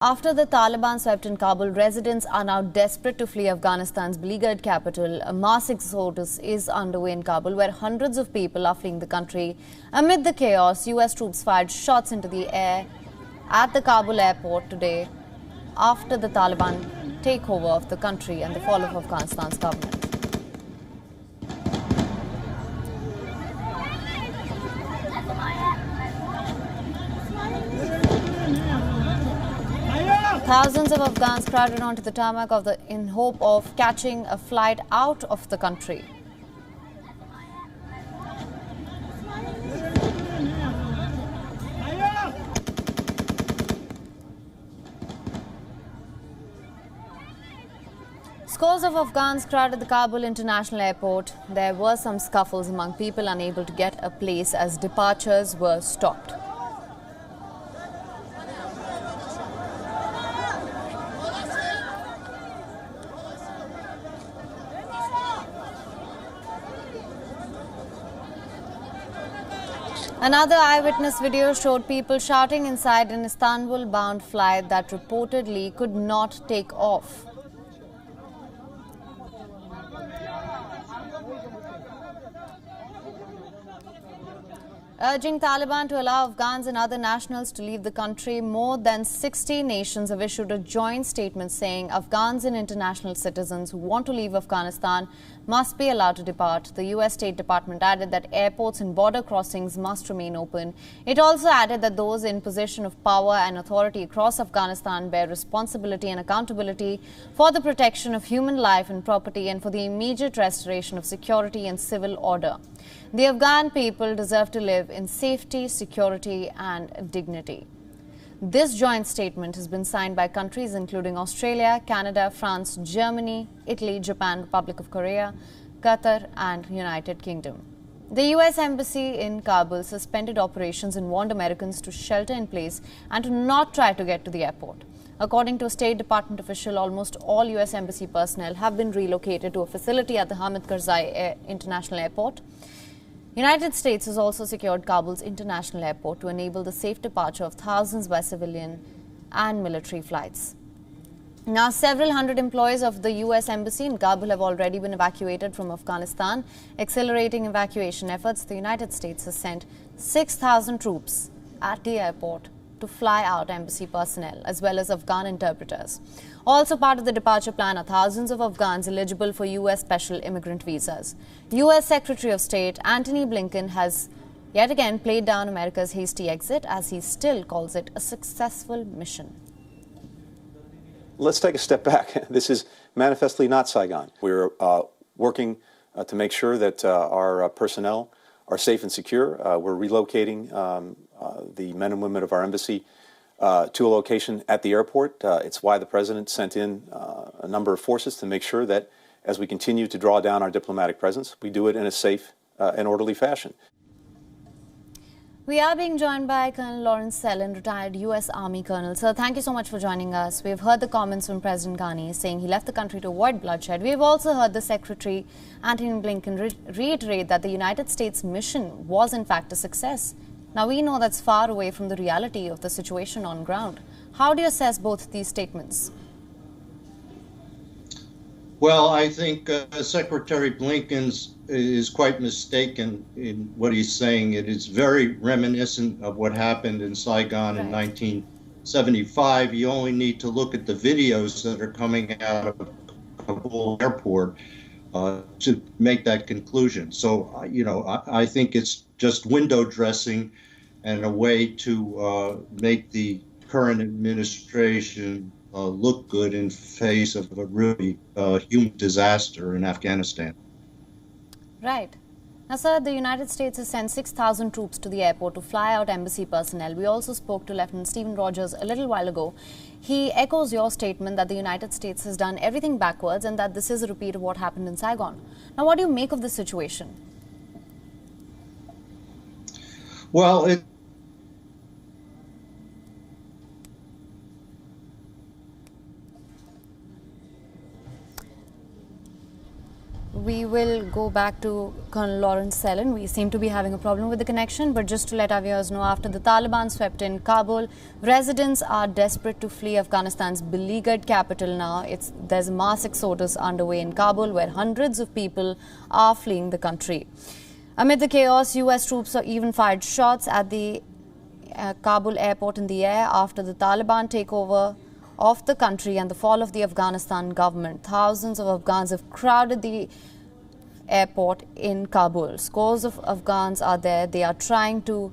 After the Taliban swept in Kabul, residents are now desperate to flee Afghanistan's beleaguered capital. A mass exodus is underway in Kabul, where hundreds of people are fleeing the country. Amid the chaos, U.S. troops fired shots into the air at the Kabul airport today after the Taliban takeover of the country and the fall of Afghanistan's government. Thousands of Afghans crowded onto the tarmac in hope of catching a flight out of the country. Scores of Afghans crowded the Kabul International Airport. There were some scuffles among people unable to get a place as departures were stopped. Another eyewitness video showed people shouting inside an Istanbul-bound flight that reportedly could not take off. Urging Taliban to allow Afghans and other nationals to leave the country, more than 60 nations have issued a joint statement saying Afghans and international citizens who want to leave Afghanistan must be allowed to depart. The U.S. State Department added that airports and border crossings must remain open. It also added that those in position of power and authority across Afghanistan bear responsibility and accountability for the protection of human life and property and for the immediate restoration of security and civil order. The Afghan people deserve to live in safety, security and dignity. This joint statement has been signed by countries including Australia, Canada, France, Germany, Italy, Japan, Republic of Korea, Qatar and United Kingdom. The U.S. Embassy in Kabul suspended operations and warned Americans to shelter in place and to not try to get to the airport. According to a State Department official, almost all U.S. Embassy personnel have been relocated to a facility at the Hamid Karzai International Airport. United States has also secured Kabul's international airport to enable the safe departure of thousands by civilian and military flights. Now, several hundred employees of the U.S. Embassy in Kabul have already been evacuated from Afghanistan. Accelerating evacuation efforts, the United States has sent 6,000 troops at the airport to fly out embassy personnel as well as Afghan interpreters. Also part of the departure plan are thousands of Afghans eligible for U.S. special immigrant visas. U.S. Secretary of State Antony Blinken has yet again played down America's hasty exit as he still calls it a successful mission. Let's take a step back. This is manifestly not Saigon. We're working to make sure that our personnel are safe and secure. We're relocating the men and women of our embassy to a location at the airport. It's why the president sent in a number of forces to make sure that as we continue to draw down our diplomatic presence, we do it in a safe and orderly fashion. We are being joined by Colonel Lawrence Sellon, retired U.S. Army Colonel. Sir, thank you so much for joining us. We've heard the comments from President Ghani saying he left the country to avoid bloodshed. We've also heard the Secretary Antony Blinken reiterate that the United States mission was in fact a success. Now, we know that's far away from the reality of the situation on ground. How do you assess both these statements? Well, I think Secretary Blinken is quite mistaken in what he's saying. It is very reminiscent of what happened in Saigon in 1975. You only need to look at the videos that are coming out of Kabul airport to make that conclusion. So, I think it's just window dressing and a way to make the current administration look good in face of a really human disaster in Afghanistan. Right. Now, sir, the United States has sent 6,000 troops to the airport to fly out embassy personnel. We also spoke to Lieutenant Stephen Rogers a little while ago. He echoes your statement that the United States has done everything backwards and that this is a repeat of what happened in Saigon. Now, what do you make of this situation? Well, We will go back to Colonel Lawrence Sellen. We seem to be having a problem with the connection, but just to let our viewers know, after the Taliban swept in Kabul, residents are desperate to flee Afghanistan's beleaguered capital now. There's a mass exodus underway in Kabul where hundreds of people are fleeing the country. Amid the chaos, US troops have even fired shots at the Kabul airport in the air after the Taliban takeover of the country and the fall of the Afghanistan government. Thousands of Afghans have crowded the airport in Kabul. Scores of Afghans are there. They are trying to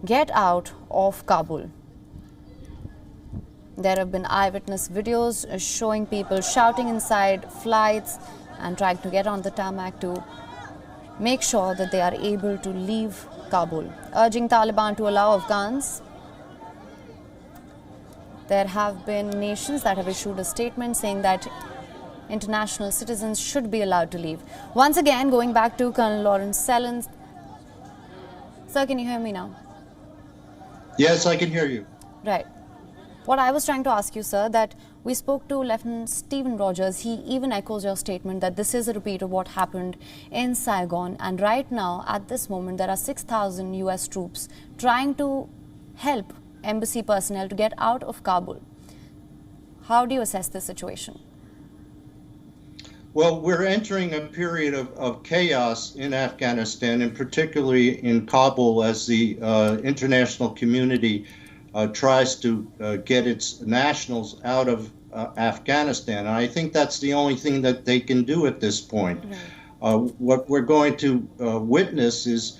get out of Kabul. There have been eyewitness videos showing people shouting inside flights and trying to get on the tarmac to make sure that they are able to leave Kabul, urging Taliban to allow Afghans. There have been nations that have issued a statement saying that international citizens should be allowed to leave. Once again, going back to Colonel Lawrence Sellen. Sir, can you hear me now? Yes, I can hear you. Right. What I was trying to ask you, sir, that we spoke to Lieutenant Stephen Rogers. He even echoes your statement that this is a repeat of what happened in Saigon. And right now, at this moment, there are 6,000 US troops trying to help embassy personnel to get out of Kabul. How do you assess this situation? Well, we're entering a period of chaos in Afghanistan, and particularly in Kabul, as the international community tries to get its nationals out of Afghanistan. And I think that's the only thing that they can do at this point. What we're going to witness is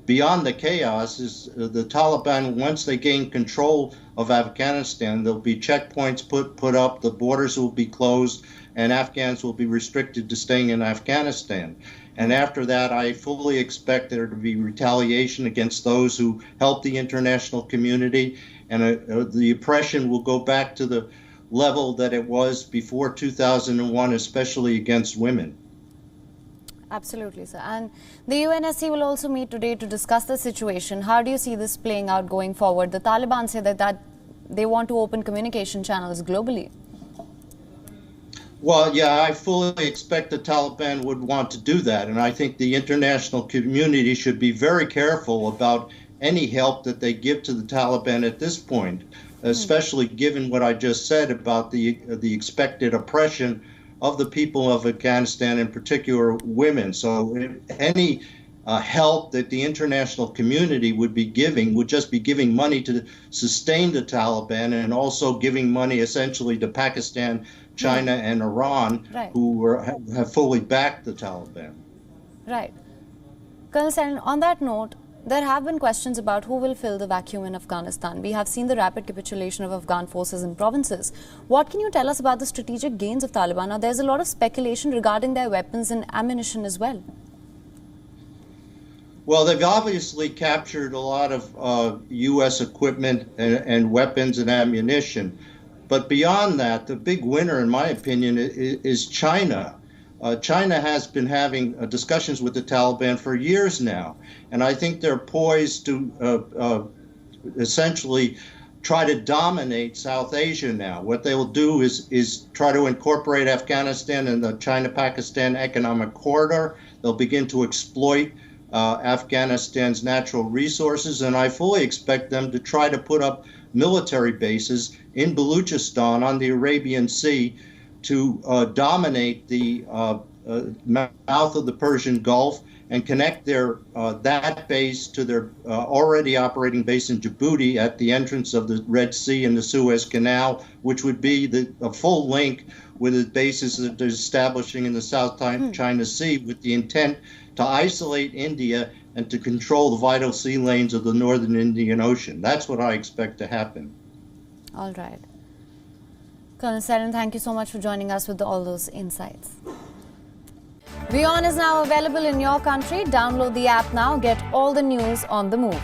beyond the chaos is the Taliban. Once they gain control of Afghanistan, there'll be checkpoints put up, the borders will be closed, and Afghans will be restricted to staying in Afghanistan. And after that, I fully expect there to be retaliation against those who help the international community, and the oppression will go back to the level that it was before 2001, especially against women. Absolutely, sir. And the UNSC will also meet today to discuss the situation. How do you see this playing out going forward? The Taliban say that they want to open communication channels globally. Well, yeah, I fully expect the Taliban would want to do that. And I think the international community should be very careful about any help that they give to the Taliban at this point, especially given what I just said about the expected oppression of the people of Afghanistan, in particular women. So any help that the international community would be giving would just be giving money to sustain the Taliban, and also giving money essentially to Pakistan, China, and Iran, who have fully backed the Taliban. Right. Colonel Sellen, on that note, there have been questions about who will fill the vacuum in Afghanistan. We have seen the rapid capitulation of Afghan forces in provinces. What can you tell us about the strategic gains of Taliban? Now, there's a lot of speculation regarding their weapons and ammunition as well. Well, they've obviously captured a lot of U.S. equipment and weapons and ammunition. But beyond that, the big winner, in my opinion, is China. China has been having discussions with the Taliban for years now, and I think they're poised to essentially try to dominate South Asia now. What they will do is try to incorporate Afghanistan in the China-Pakistan economic corridor. They'll begin to exploit Afghanistan's natural resources, and I fully expect them to try to put up military bases in Baluchistan on the Arabian Sea to dominate the mouth of the Persian Gulf and connect that base to their already operating base in Djibouti at the entrance of the Red Sea and the Suez Canal, which would be a full link with the bases that they're establishing in the South China Sea, with the intent to isolate India and to control the vital sea lanes of the northern Indian Ocean. That's what I expect to happen. All right. Colonel Sellen, thank you so much for joining us with all those insights. WION is now available in your country. Download the app now. Get all the news on the move.